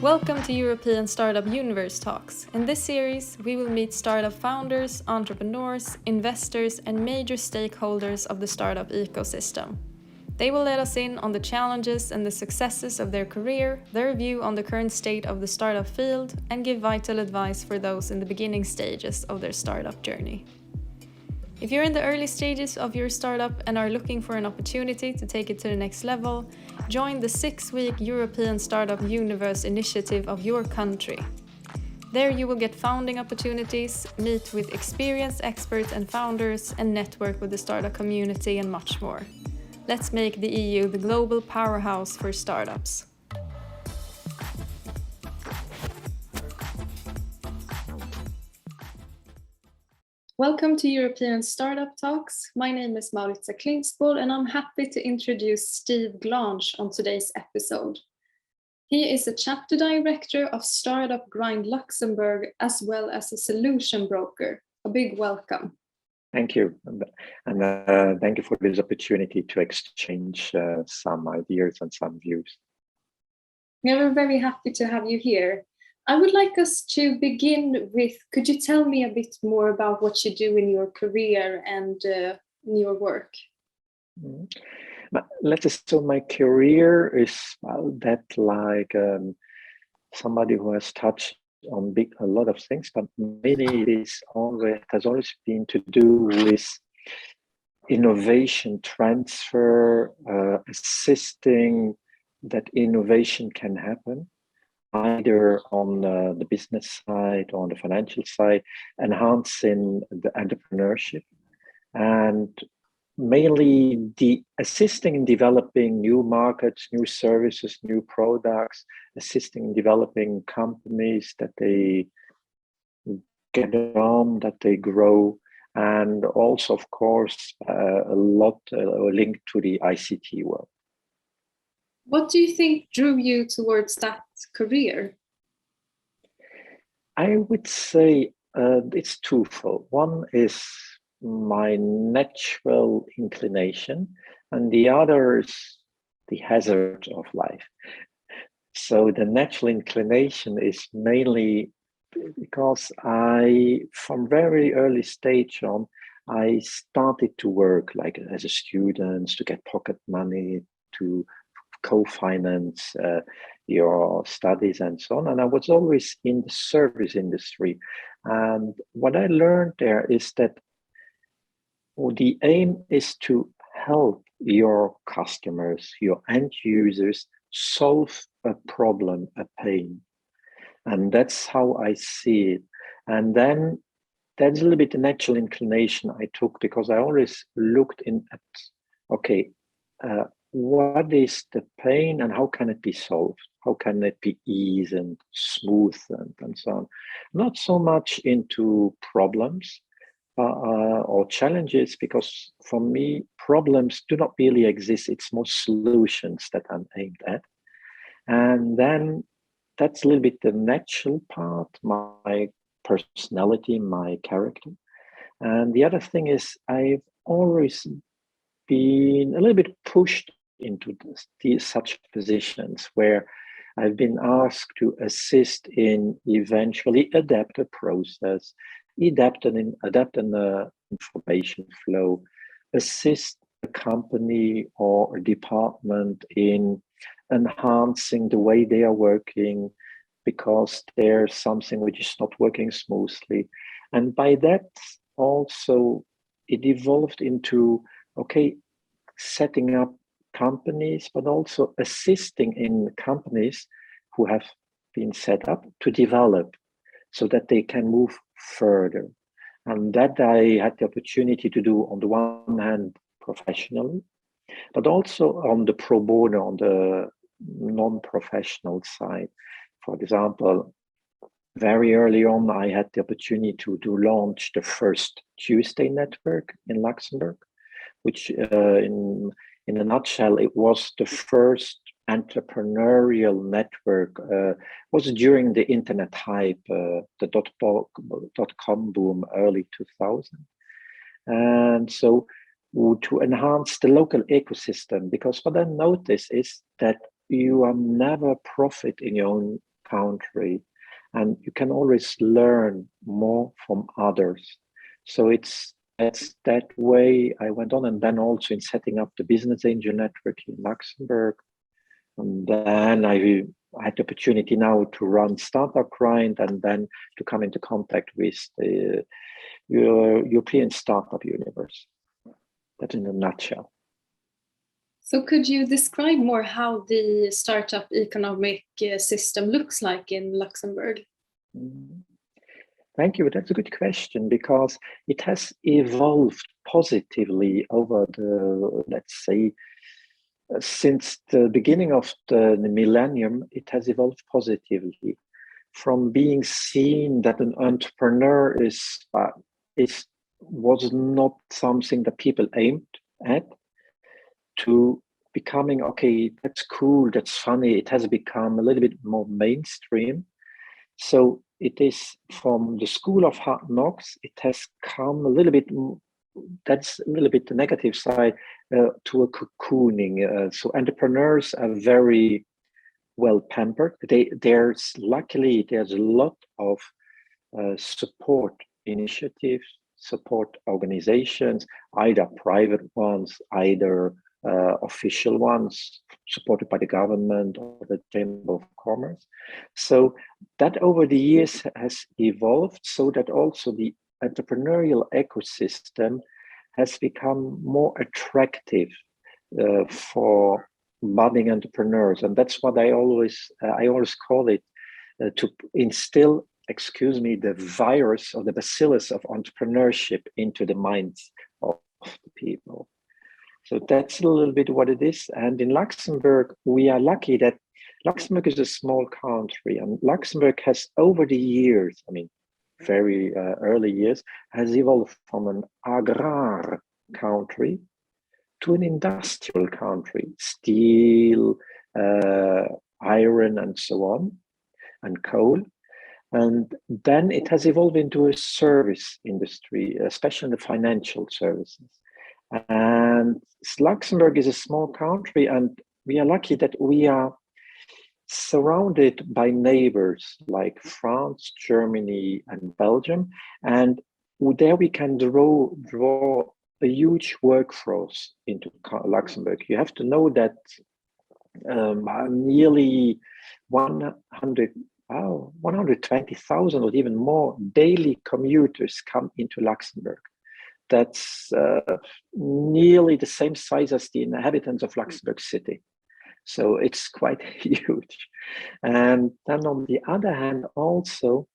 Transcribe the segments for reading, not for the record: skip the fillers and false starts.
Welcome to European Startup Universe Talks. In this series, we will meet startup founders, entrepreneurs, investors, and major stakeholders of the startup ecosystem. They will let us in on the challenges and the successes of their career, their view on the current state of the startup field, and give vital advice for those in the beginning stages of their startup journey. If you're in the early stages of your startup and are looking for an opportunity to take it to the next level, join the 6-week European Startup Universe initiative of your country. There you will get founding opportunities, meet with experienced experts and founders, and network with the startup community and much more. Let's make the EU the global powerhouse for startups. Welcome to European Startup Talks. My name is Maritza Klingsborg and I'm happy to introduce Steve Glange on today's episode. He is a chapter director of Startup Grind Luxemburg as well as a solution broker. A big welcome. Thank you. And thank you for this opportunity to exchange some ideas and some views. We're very happy to have you here. I would like us to begin with, could you tell me a bit more about what you do in your career and in your work? Let's assume my career is somebody who has touched on a lot of things, but mainly it has always been to do with innovation transfer, assisting that innovation can happen, either on the business side or on the financial side, enhancing the entrepreneurship, and mainly assisting in developing new markets, new services, new products, assisting in developing companies that they get on, that they grow, and also, of course, a lot linked to the ICT world. What do you think drew you towards that career? I would say it's twofold. One is my natural inclination, and the other is the hazard of life. So the natural inclination is mainly because from very early stage on, I started to work like as a student to get pocket money to co-finance your studies and so on. And I was always in the service industry. And what I learned there is that the aim is to help your customers, your end users, solve a problem, a pain. And that's how I see it. And then that's a little bit the natural inclination I took, because I always looked what is the pain and how can it be solved? How can it be eased and smoothened and so on? Not so much into problems or challenges, because for me, problems do not really exist. It's more solutions that I'm aimed at. And then that's a little bit the natural part, my personality, my character. And the other thing is I've always been a little bit pushed into such positions where I've been asked to assist in eventually adapt a process, adapt an information flow, assist a company or a department in enhancing the way they are working because there's something which is not working smoothly. And by that also it evolved into, setting up companies, but also assisting in companies who have been set up to develop so that they can move further. And that I had the opportunity to do on the one hand professionally, but also on the pro bono, on the non-professional side. For example, very early on, I had the opportunity to launch the first Tuesday network in Luxembourg, which in a nutshell, it was the first entrepreneurial network. Was during the internet hype, the .com boom, early 2000. And so to enhance the local ecosystem, because what I noticed is that you are never profit in your own country, and you can always learn more from others. So it's that way I went on, and then also in setting up the business angel network in Luxembourg. And then I had the opportunity now to run Startup Grind, and then to come into contact with the European Startup Universe. That in a nutshell. So could you describe more how the startup economic system looks like in Luxembourg? Thank you. That's a good question, because it has evolved positively over the, let's say, since the beginning of the millennium. It has evolved positively from being seen that an entrepreneur was not something that people aimed at, to becoming, okay, that's cool, that's funny. It has become a little bit more mainstream. So it is from the school of hard knocks, it has come a little bit, that's a little bit the negative side, to a cocooning. So entrepreneurs are very well pampered. Luckily, there's a lot of support initiatives, support organizations, either private ones, either official ones supported by the government or the Chamber of Commerce. So that over the years has evolved, so that also the entrepreneurial ecosystem has become more attractive for budding entrepreneurs. And that's what I always call it, to instill, the virus or the bacillus of entrepreneurship into the minds of the people. So that's a little bit what it is. And in Luxembourg, we are lucky that Luxembourg is a small country, and Luxembourg has over the years, very early years, has evolved from an agrar country to an industrial country, steel, iron, and so on, and coal. And then it has evolved into a service industry, especially in the financial services. And Luxembourg is a small country, and we are lucky that we are surrounded by neighbors like France, Germany, and Belgium. And there we can draw a huge workforce into Luxembourg. You have to know that nearly 120,000 or even more daily commuters come into Luxembourg. That's nearly the same size as the inhabitants of Luxembourg City. So it's quite huge. And then on the other hand, also,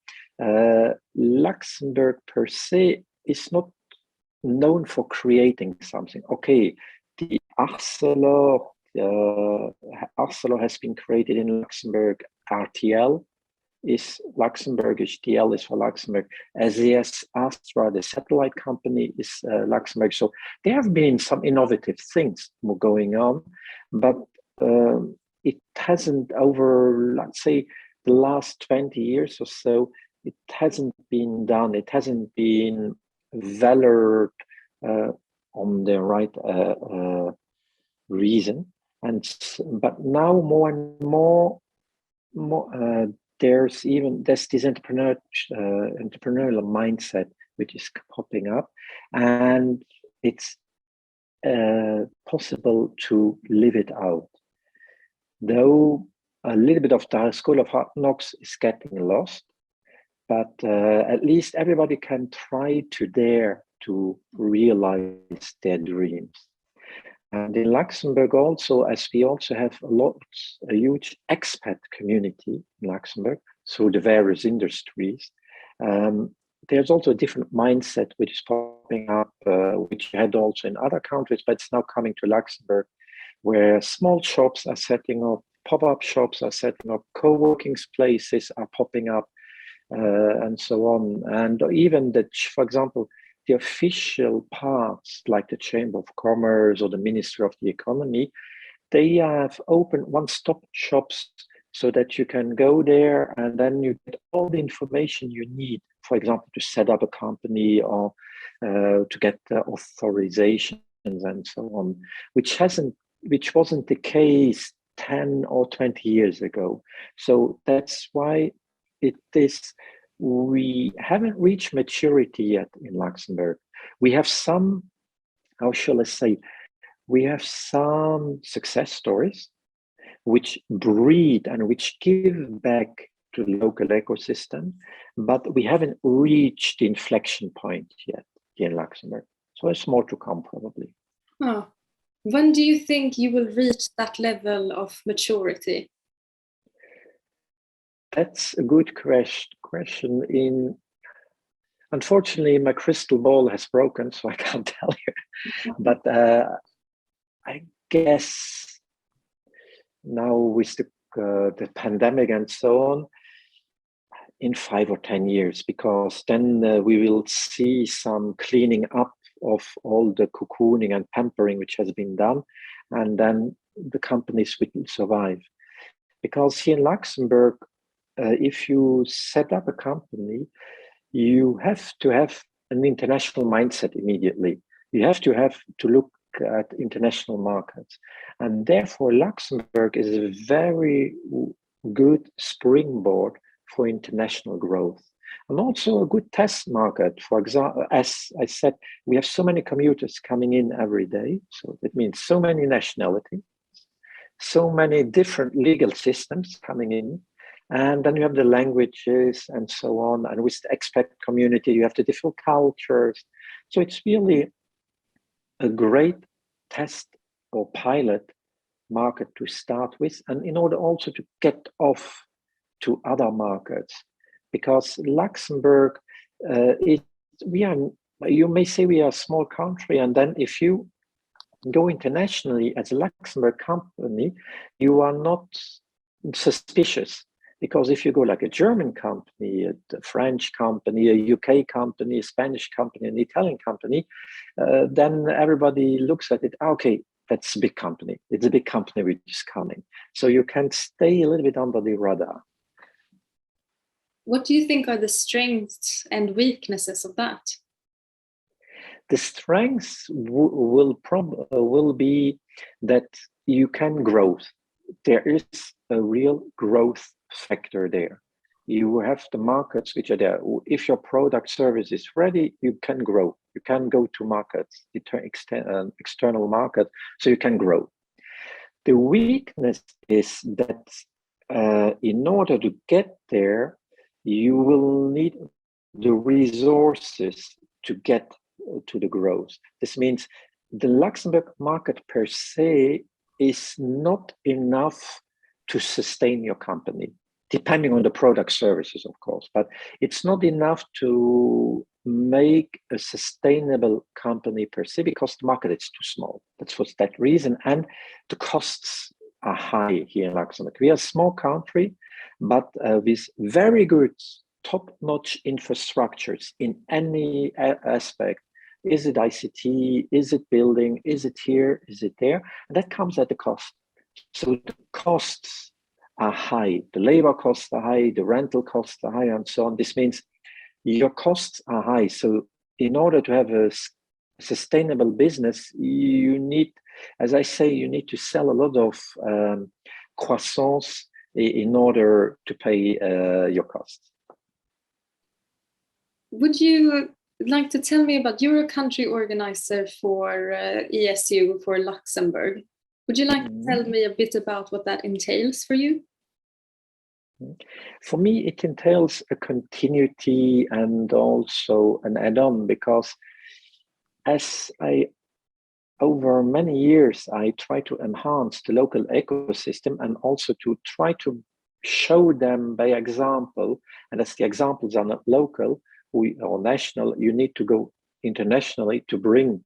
Luxembourg per se is not known for creating something. Okay, the Arcelor has been created in Luxembourg. RTL is Luxembourgish, DL is for Luxembourg. SES Astra, the satellite company, is Luxembourg. So there have been some innovative things going on, but it hasn't, over, let's say, the last 20 years or so, it hasn't been done. It hasn't been valued on the right reason. But now more and more there's this entrepreneurial mindset which is popping up, and it's possible to live it out. Though a little bit of the school of hard knocks is getting lost, but at least everybody can try to dare to realize their dreams. And in Luxembourg also, as we also have a huge expat community in Luxembourg through the various industries, there's also a different mindset which is popping up, which you had also in other countries, but it's now coming to Luxembourg, where small shops are setting up, pop-up shops are setting up, co-working places are popping up, and so on. And even for example, the official parts like the Chamber of Commerce or the Ministry of the Economy, they have opened one-stop shops so that you can go there and then you get all the information you need, for example, to set up a company or to get authorizations and so on, which wasn't the case 10 or 20 years ago. So that's why we haven't reached maturity yet in Luxembourg. We have some, how shall I say, we have some success stories which breed and which give back to the local ecosystem, but we haven't reached the inflection point yet here in Luxembourg. So there's more to come probably. Oh. When do you think you will reach that level of maturity? That's a good question. Unfortunately, my crystal ball has broken, so I can't tell you. But I guess now with the pandemic and so on, in 5 or 10 years, because then we will see some cleaning up of all the cocooning and pampering which has been done, and then the companies will survive. Because here in Luxembourg, if you set up a company, you have to have an international mindset immediately. You have to look at international markets. And therefore, Luxembourg is a very good springboard for international growth. And also a good test market. For example, as I said, we have so many commuters coming in every day. So that means so many nationalities, so many different legal systems coming in. And then you have the languages and so on. And with the expat community, you have the different cultures. So it's really a great test or pilot market to start with. And in order also to get off to other markets, because Luxembourg, you may say we are a small country. And then if you go internationally as a Luxembourg company, you are not suspicious. Because if you go like a German company, a French company, a UK company, a Spanish company, an Italian company, then everybody looks at it, okay, that's a big company. It's a big company which is coming. So you can stay a little bit under the radar. What do you think are the strengths and weaknesses of that? The strengths will be that you can grow. There is a real growth factor there. You have the markets which are there. If your product service is ready, you can grow. You can go to markets, external market, so you can grow. The weakness is that in order to get there, you will need the resources to get to the growth. This means the Luxembourg market per se is not enough to sustain your company, depending on the product services, of course, but it's not enough to make a sustainable company per se because the market is too small. That's for that reason. And the costs are high here in Luxembourg. We are a small country, but with very good top-notch infrastructures in any aspect. Is it ICT? Is it building? Is it here? Is it there? And that comes at a cost. So the costs are high. The labor costs are high. The rental costs are high, and so on. This means your costs are high. So in order to have a sustainable business, you need, as I say, you need to sell a lot of croissants in order to pay your costs. Would you like to tell me about, you're a country organizer for ESU for Luxembourg. Would you like to tell me a bit about what that entails for you? For me, it entails a continuity and also an add-on, because over many years, I try to enhance the local ecosystem and also to try to show them by example, and as the examples are not local or national, you need to go internationally to bring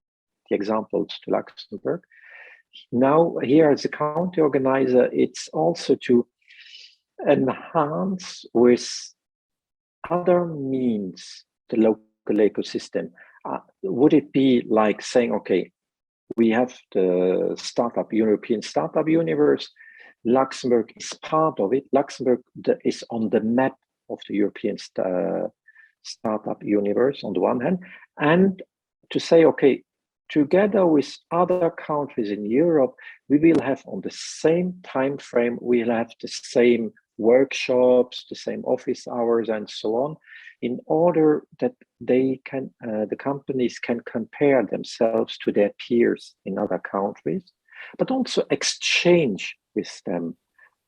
the examples to Luxembourg. Now, here as a county organizer, it's also to enhance with other means the local ecosystem. Would it be like saying, okay, we have the European Startup Universe, Luxembourg is part of it. Luxembourg is on the map of the European Startup Universe on the one hand, and to say, okay, together with other countries in Europe, we will have on the same time frame, we'll have the same workshops, the same office hours, and so on, in order that they can, the companies can compare themselves to their peers in other countries, but also exchange with them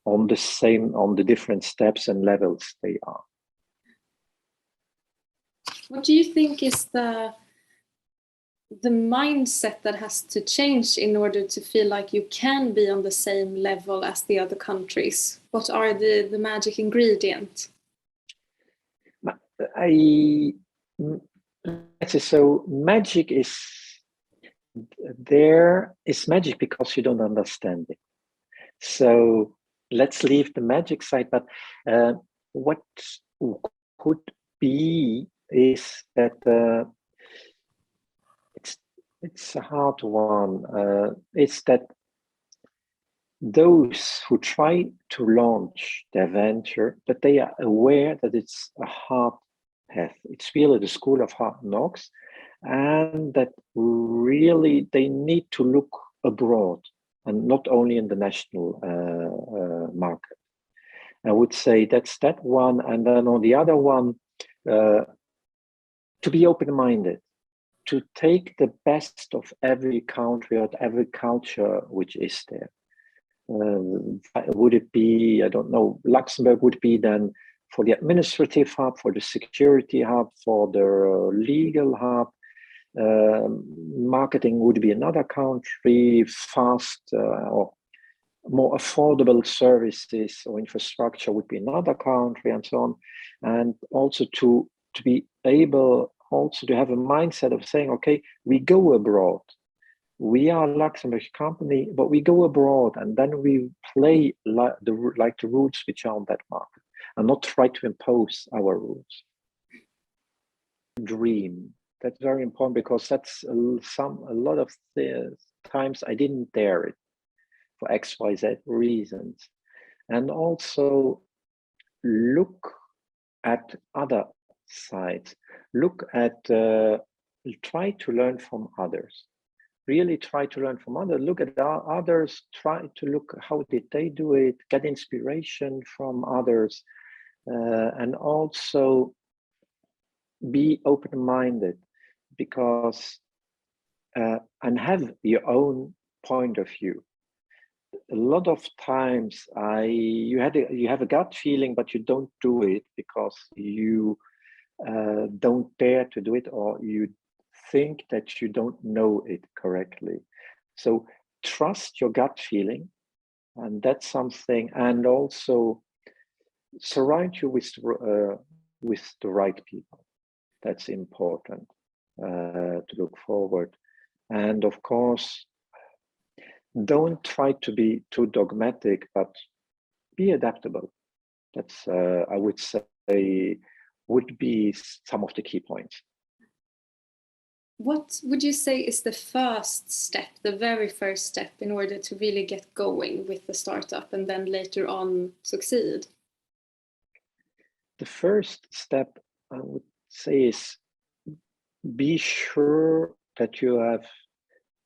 on the different steps and levels they are. What do you think is the mindset that has to change in order to feel like you can be on the same level as the other countries? What are the magic ingredients? So magic is there is magic because you don't understand it. So let's leave the magic side, but what could be is that it's a hard one. It's that those who try to launch their venture, that they are aware that it's a hard path. It's really the school of hard knocks, and that really they need to look abroad and not only in the national market. I would say that's that one. And then on the other one, to be open-minded, to take the best of every country or every culture which is there. Would it be, I don't know, Luxembourg would be then for the administrative hub, for the security hub, for the legal hub. Marketing would be another country, fast or more affordable services or infrastructure would be another country, and so on. And also to be able also to have a mindset of saying, okay, we go abroad. We are a Luxembourg company, but we go abroad and then we play like the rules which are on that market and not try to impose our rules. Dream. That's very important because that's a lot of the times I didn't dare it for XYZ reasons. And also look at other sides. Look at, try to learn from others. Really try to learn from others. Look at others, try to look how did they do it, get inspiration from others, and also be open-minded because, and have your own point of view. A lot of times you have a gut feeling, but you don't do it because you don't dare to do it, or you think that you don't know it correctly. So trust your gut feeling, and that's something. And also surround you with the right people. That's important to look forward. And of course, don't try to be too dogmatic, but be adaptable. That's, I would say, would be some of the key points. What would you say is the first step, the very first step, in order to really get going with the startup and then later on succeed? The first step, I would say, is be sure that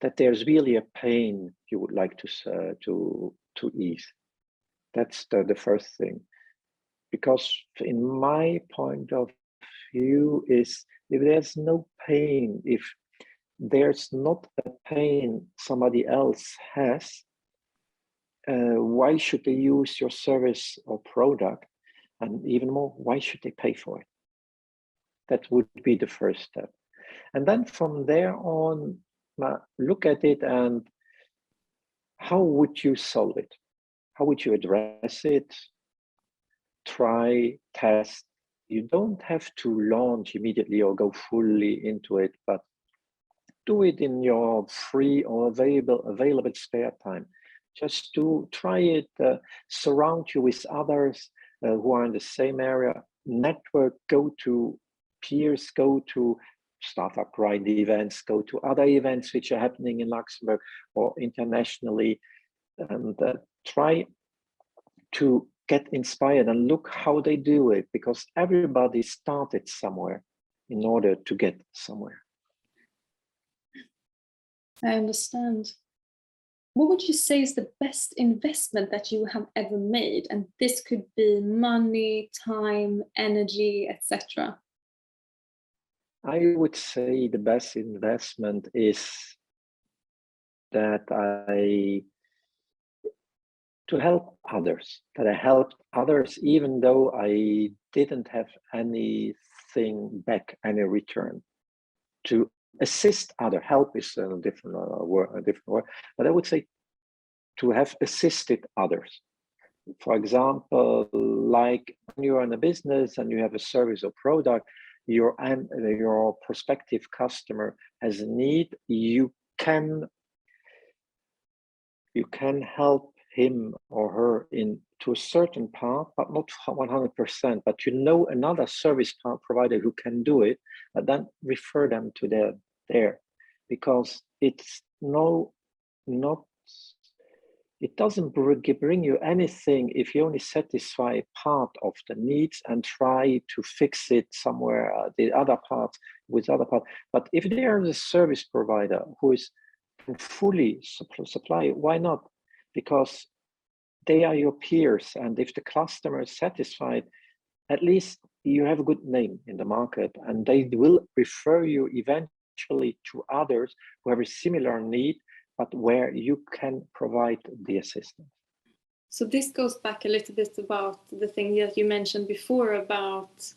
that there's really a pain you would like to ease. That's the first thing. Because in my point of view is, if there's no pain, if there's not a pain somebody else has, why should they use your service or product? And even more, why should they pay for it? That would be the first step. And then from there on, look at it and how would you solve it? How would you address it? Try, test. You don't have to launch immediately or go fully into it, but do it in your free or available spare time. Just try it, surround you with others who are in the same area, network, go to peers, go to Startup Grind events, go to other events which are happening in Luxembourg or internationally, and try to get inspired and look how they do it, because everybody started somewhere in order to get somewhere. I understand. What would you say is the best investment that you have ever made? And this could be money, time, energy, etc. I would say the best investment is that to help others, that I helped others even though I didn't have anything back, any return. To assist other, help is a different word, but I would say to have assisted others. For example, like when you're in a business and you have a service or product, your prospective customer has a need, you can help him or her in to a certain part, but not 100%. But you know another service provider who can do it, and then refer them to there, because it's not it doesn't bring you anything if you only satisfy part of the needs and try to fix it somewhere, the other part with other part. But if there is a service provider who is fully supply, why not? Because they are your peers, and if the customer is satisfied, at least you have a good name in the market, and they will refer you eventually to others who have a similar need, but where you can provide the assistance. So this goes back a little bit about the thing that you mentioned before about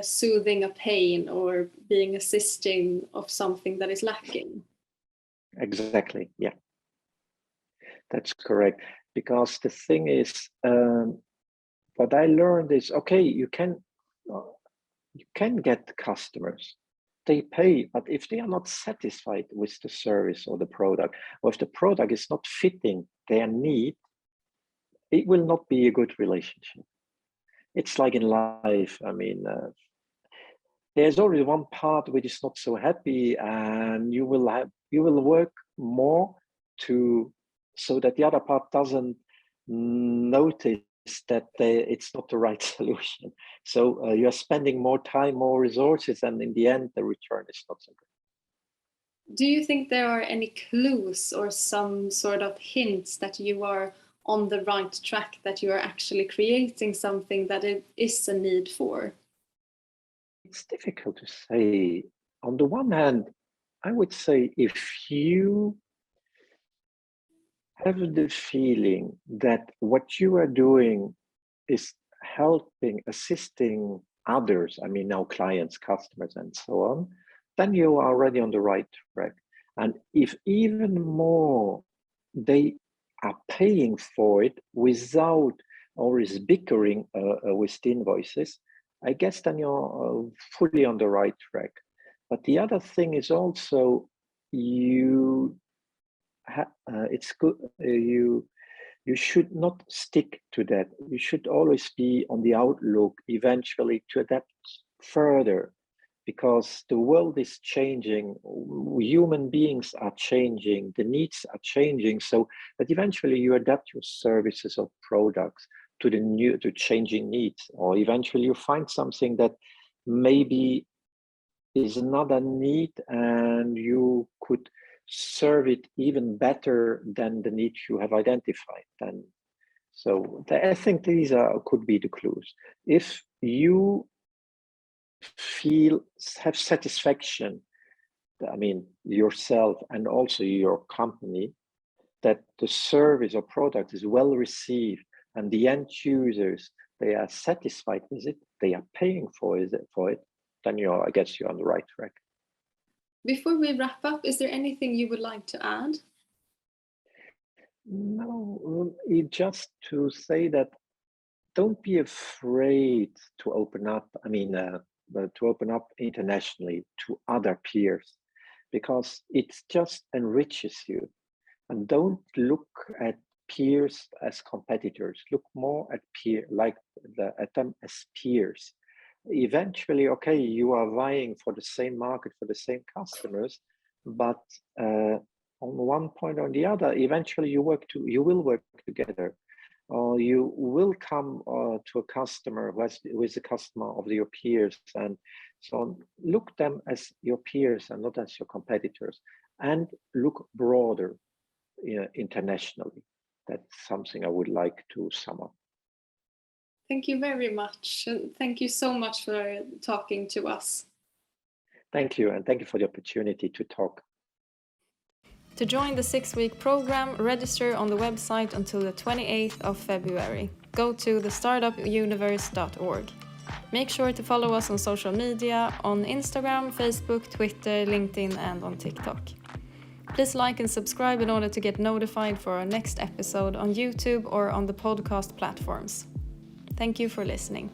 soothing a pain or being assisting of something that is lacking. Exactly, yeah, that's correct. Because the thing is, what I learned is, okay, you can get customers, they pay, but if they are not satisfied with the service or the product, or if the product is not fitting their need, it will not be a good relationship. It's like in life. I mean, there's already one part which is not so happy, and you will work more so that the other part doesn't notice that it's not the right solution. So you're spending more time, more resources, and in the end, the return is not so good. Do you think there are any clues or some sort of hints that you are on the right track, that you are actually creating something that it is a need for? It's difficult to say. On the one hand, I would say if you have the feeling that what you are doing is helping, assisting others, I mean now clients, customers, and so on, then you are already on the right track. And if even more they are paying for it without always bickering with the invoices, I guess then you're fully on the right track. But the other thing is also it's good you should not stick to that. You should always be on the outlook eventually to adapt further, because the world is changing, human beings are changing, the needs are changing, so that eventually you adapt your services or products to changing needs, or eventually you find something that maybe is another need and you could serve it even better than the need you have identified. Then, so I think these could be the clues. If you have satisfaction, I mean yourself and also your company, that the service or product is well received and the end users, they are satisfied with it, they are paying for it, then I guess you're on the right track. Before we wrap up, is there anything you would like to add? No, just to say that don't be afraid to open up. I mean, to open up internationally to other peers, because it just enriches you. And don't look at peers as competitors. Look more at at them as peers. Eventually, okay, you are vying for the same market, for the same customers, but on one point or the other, eventually you will work together, or you will come to a customer who is a customer of your peers, and so on. Look them as your peers and not as your competitors. and look broader internationally. That's something I would like to sum up. Thank you very much. And thank you so much for talking to us. Thank you, and thank you for the opportunity to talk. To join the 6-week program, register on the website until the 28th of February. Go to thestartupuniverse.org. Make sure to follow us on social media on Instagram, Facebook, Twitter, LinkedIn, and on TikTok. Please like and subscribe in order to get notified for our next episode on YouTube or on the podcast platforms. Thank you for listening.